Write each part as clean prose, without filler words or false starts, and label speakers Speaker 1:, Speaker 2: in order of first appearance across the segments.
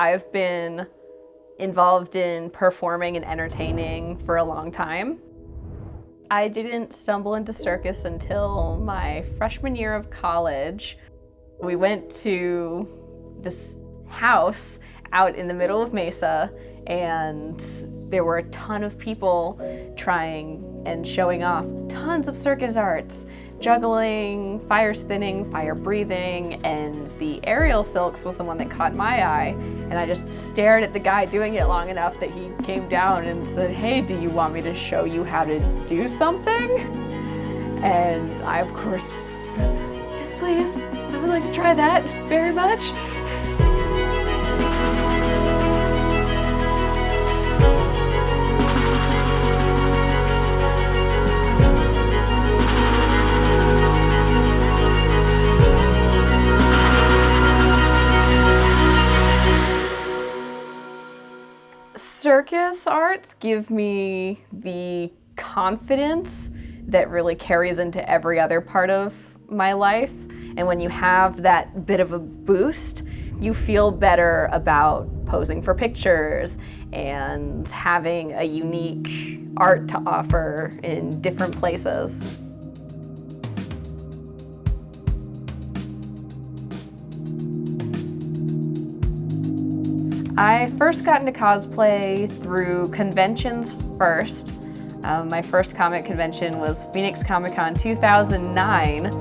Speaker 1: I've been involved in performing and entertaining for a long time. I didn't stumble into circus until my freshman year of college. We went to this house out in the middle of Mesa, and there were a ton of people trying and showing off tons of circus arts. Juggling, fire spinning, fire breathing, and the aerial silks was the one that caught my eye. And I just stared at the guy doing it long enough that he came down and said, "Hey, do you want me to show you how to do something?" And I, of course, was just, "Yes, please. I would like to try that very much." Circus arts give me the confidence that really carries into every other part of my life. And when you have that bit of a boost, you feel better about posing for pictures and having a unique art to offer in different places. I first got into cosplay through conventions first. My first comic convention was Phoenix Comic Con 2009.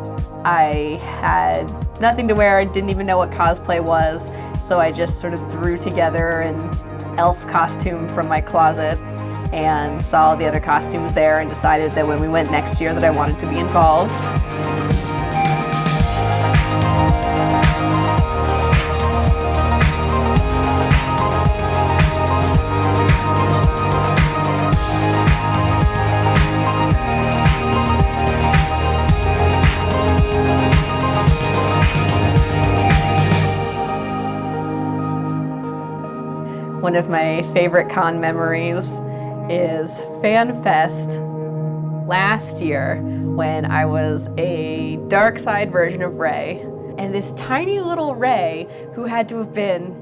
Speaker 1: I had nothing to wear, I didn't even know what cosplay was, so I just sort of threw together an elf costume from my closet and saw the other costumes there and decided that when we went next year that I wanted to be involved. One of my favorite con memories is Fan Fest last year when I was a dark side version of Ray. And this tiny little Ray, who had to have been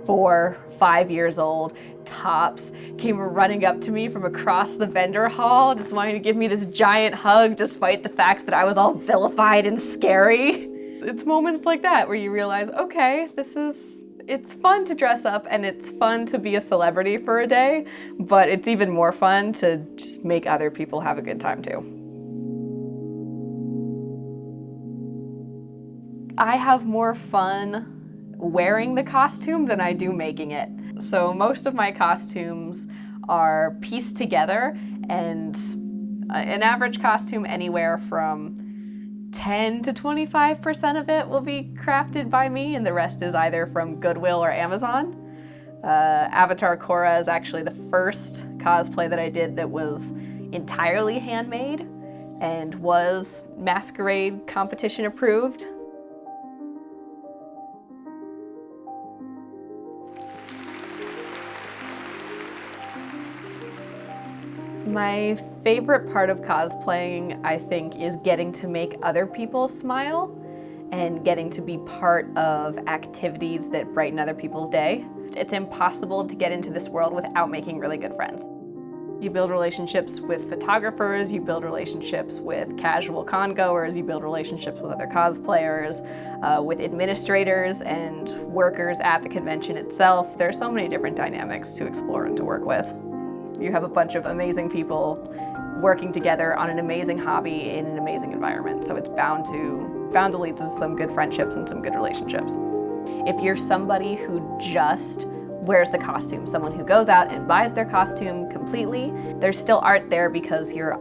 Speaker 1: 4, 5 years old, tops, came running up to me from across the vendor hall, just wanting to give me this giant hug despite the fact that I was all vilified and scary. It's moments like that where you realize, okay, it's fun to dress up and it's fun to be a celebrity for a day, but it's even more fun to just make other people have a good time too. I have more fun wearing the costume than I do making it. So most of my costumes are pieced together, and an average costume anywhere from 10 to 25% of it will be crafted by me, and the rest is either from Goodwill or Amazon. Avatar Korra is actually the first cosplay that I did that was entirely handmade and was masquerade competition approved. My favorite part of cosplaying, I think, is getting to make other people smile and getting to be part of activities that brighten other people's day. It's impossible to get into this world without making really good friends. You build relationships with photographers, you build relationships with casual con-goers, you build relationships with other cosplayers, with administrators and workers at the convention itself. There are so many different dynamics to explore and to work with. You have a bunch of amazing people working together on an amazing hobby in an amazing environment, so it's bound to lead to some good friendships and some good relationships. If you're somebody who just wears the costume, someone who goes out and buys their costume completely, there's still art there because you're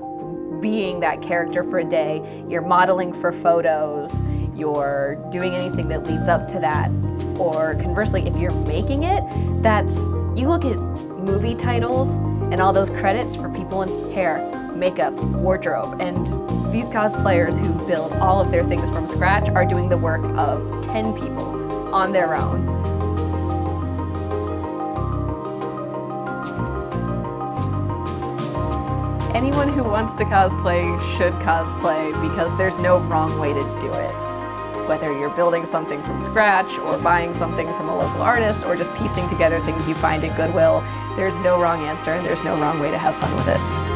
Speaker 1: being that character for a day, you're modeling for photos, you're doing anything that leads up to that. Or conversely, if you're making it, you look at movie titles and all those credits for people in hair, makeup, wardrobe, and these cosplayers who build all of their things from scratch are doing the work of 10 people on their own. Anyone who wants to cosplay should cosplay because there's no wrong way to do it. Whether you're building something from scratch or buying something from a local artist or just piecing together things you find at Goodwill, there's no wrong answer and there's no wrong way to have fun with it.